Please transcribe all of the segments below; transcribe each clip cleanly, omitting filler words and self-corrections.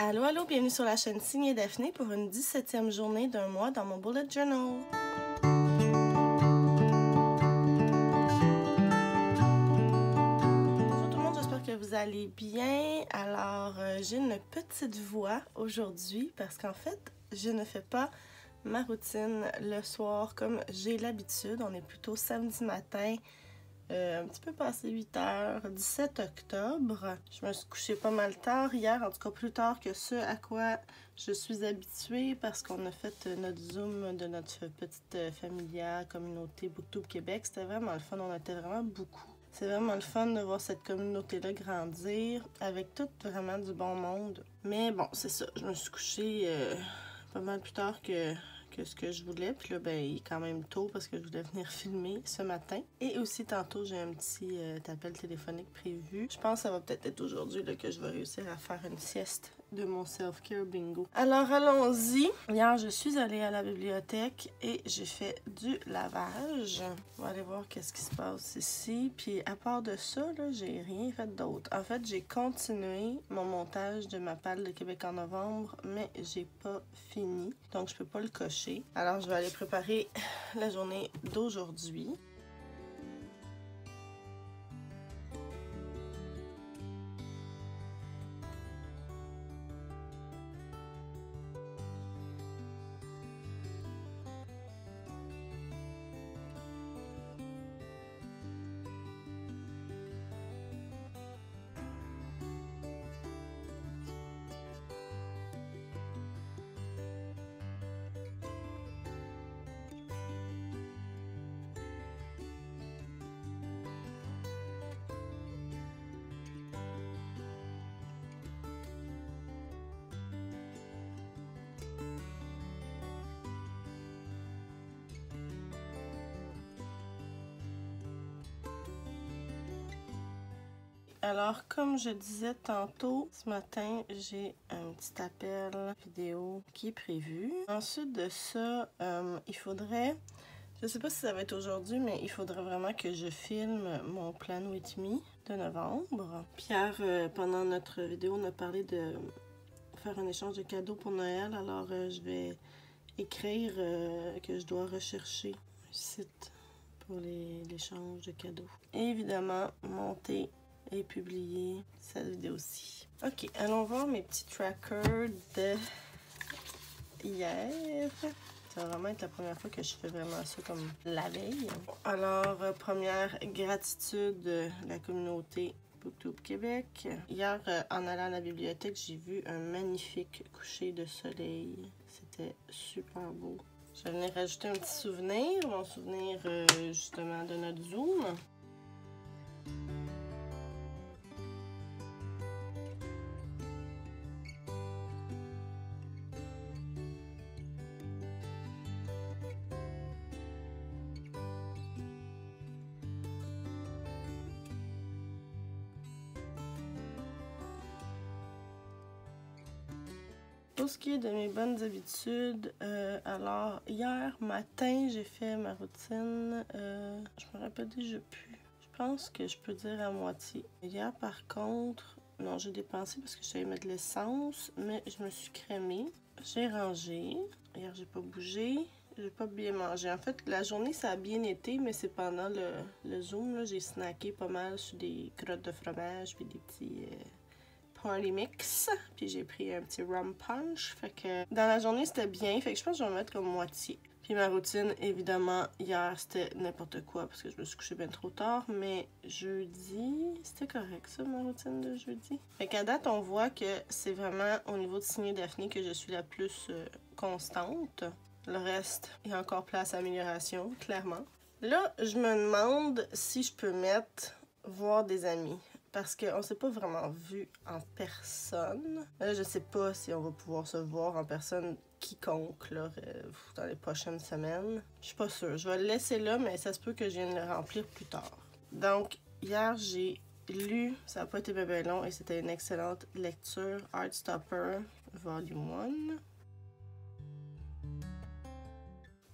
Allô, allô, bienvenue sur la chaîne Signée Daphné pour une 17e journée d'un mois dans mon bullet journal. Bonjour tout le monde, j'espère que vous allez bien. Alors, j'ai une petite voix aujourd'hui parce qu'en fait, je ne fais pas ma routine le soir comme j'ai l'habitude. On est plutôt samedi matin. Un petit peu passé 8 h, 17 octobre. Je me suis couchée pas mal tard hier, en tout cas plus tard que ce à quoi je suis habituée parce qu'on a fait notre Zoom de notre petite familia, communauté Booktube Québec. C'était vraiment le fun, on était vraiment beaucoup. C'est vraiment le fun de voir cette communauté-là grandir avec tout vraiment du bon monde. Mais bon, c'est ça, je me suis couchée pas mal plus tard que ce que je voulais. Puis là, ben, il est quand même tôt parce que je voulais venir filmer ce matin. Et aussi, tantôt, j'ai un petit appel téléphonique prévu. Je pense que ça va peut-être être aujourd'hui que je vais réussir à faire une sieste de mon self-care bingo. Alors, allons-y. Hier, je suis allée à la bibliothèque et j'ai fait du lavage. On va aller voir qu'est-ce qui se passe ici. Puis, à part de ça, là, j'ai rien fait d'autre. En fait, j'ai continué mon montage de ma palle de Québec en novembre, mais j'ai pas fini. Donc, je peux pas le cocher. Alors, je vais aller préparer la journée d'aujourd'hui. Alors, comme je disais tantôt, ce matin, j'ai un petit appel vidéo qui est prévu. Ensuite de ça, il faudrait, je sais pas si ça va être aujourd'hui, mais il faudrait vraiment que je filme mon Plan With Me de novembre. Pierre, pendant notre vidéo, on a parlé de faire un échange de cadeaux pour Noël. Alors, je vais écrire que je dois rechercher un site pour l'échange de cadeaux. Et évidemment, monter et publier cette vidéo-ci. Ok, allons voir mes petits trackers de hier. Ça va vraiment être la première fois que je fais vraiment ça comme la veille. Alors, première gratitude de la communauté Booktube Québec. Hier, en allant à la bibliothèque, j'ai vu un magnifique coucher de soleil. C'était super beau. Je vais venir rajouter un petit souvenir, mon souvenir justement de notre Zoom. Pour ce qui est de mes bonnes habitudes, alors hier matin j'ai fait ma routine, je me rappelle déjà plus, je pense que je peux dire à moitié. Hier par contre, non, j'ai dépensé parce que je savais mettre de l'essence, mais je me suis crémée, j'ai rangé, hier j'ai pas bougé, j'ai pas bien mangé. En fait, la journée ça a bien été, mais c'est pendant le Zoom, j'ai snacké pas mal sur des crottes de fromage puis des petits... party mix, puis j'ai pris un petit rum punch, fait que dans la journée c'était bien, fait que je pense que je vais mettre comme moitié. Puis ma routine, évidemment, hier c'était n'importe quoi parce que je me suis couchée bien trop tard, mais jeudi, c'était correct ça, ma routine de jeudi. Fait qu'à date, on voit que c'est vraiment au niveau de Signée Daphné que je suis la plus constante. Le reste, il y a encore place à amélioration, clairement. Là, je me demande si je peux mettre voir des amis. Parce qu'on ne s'est pas vraiment vu en personne. Là, je sais pas si on va pouvoir se voir en personne quiconque là, dans les prochaines semaines. Je suis pas sûre. Je vais le laisser là, mais ça se peut que je vienne le remplir plus tard. Donc, hier, j'ai lu, ça n'a pas été bien long, et c'était une excellente lecture, Heartstopper, Volume 1.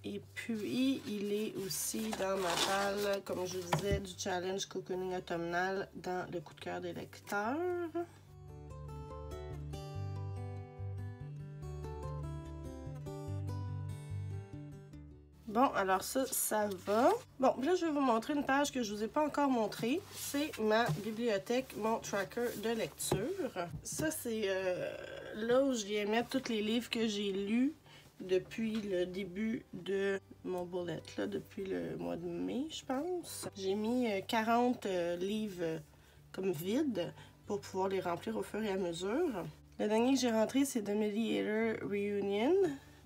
Et puis, il est aussi dans ma palle, comme je vous disais, du challenge cocooning automnal dans le coup de cœur des lecteurs. Bon, alors ça va. Bon, là, je vais vous montrer une page que je vous ai pas encore montrée. C'est ma bibliothèque, mon tracker de lecture. Ça, c'est là où je viens mettre tous les livres que j'ai lus depuis le début de mon bullet, là, depuis le mois de mai, je pense. J'ai mis 40 livres comme vides pour pouvoir les remplir au fur et à mesure. Le dernier que j'ai rentré, c'est The Mediator Reunion.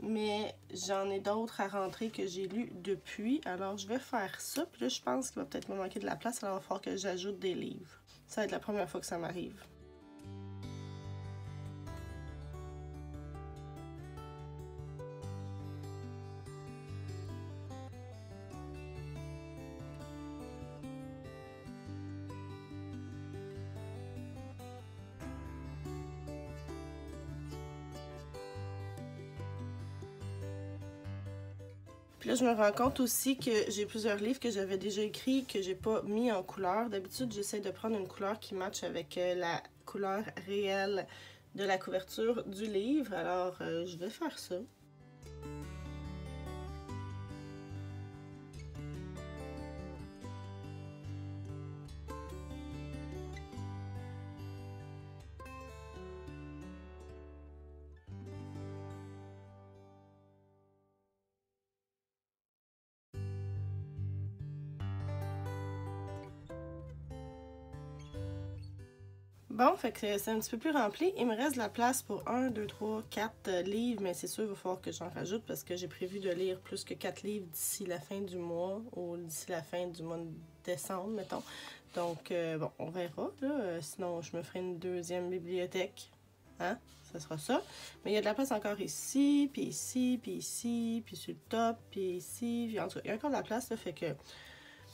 Mais j'en ai d'autres à rentrer que j'ai lus depuis. Alors, je vais faire ça. Puis là, je pense qu'il va peut-être me manquer de la place. Alors, il va falloir que j'ajoute des livres. Ça va être la première fois que ça m'arrive. Puis là, je me rends compte aussi que j'ai plusieurs livres que j'avais déjà écrits que j'ai pas mis en couleur. D'habitude, j'essaie de prendre une couleur qui matche avec la couleur réelle de la couverture du livre. Alors, je vais faire ça. Bon, fait que c'est un petit peu plus rempli. Il me reste de la place pour 1, 2, 3, 4 livres, mais c'est sûr, il va falloir que j'en rajoute parce que j'ai prévu de lire plus que 4 livres d'ici la fin du mois ou d'ici la fin du mois de décembre, mettons. Donc, bon, on verra, là. Sinon, je me ferai une deuxième bibliothèque. Hein? Ça sera ça. Mais il y a de la place encore ici, puis ici, puis ici, puis sur le top, puis ici. Puis en tout cas, il y a encore de la place, là, fait que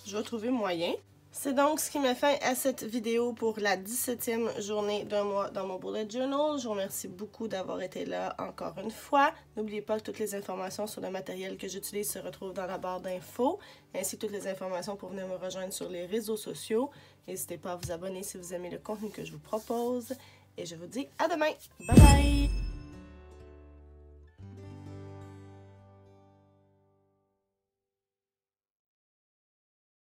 je vais trouver moyen. C'est donc ce qui met fin à cette vidéo pour la 17e journée d'un mois dans mon bullet journal. Je vous remercie beaucoup d'avoir été là encore une fois. N'oubliez pas que toutes les informations sur le matériel que j'utilise se retrouvent dans la barre d'infos, ainsi que toutes les informations pour venir me rejoindre sur les réseaux sociaux. N'hésitez pas à vous abonner si vous aimez le contenu que je vous propose. Et je vous dis à demain. Bye bye!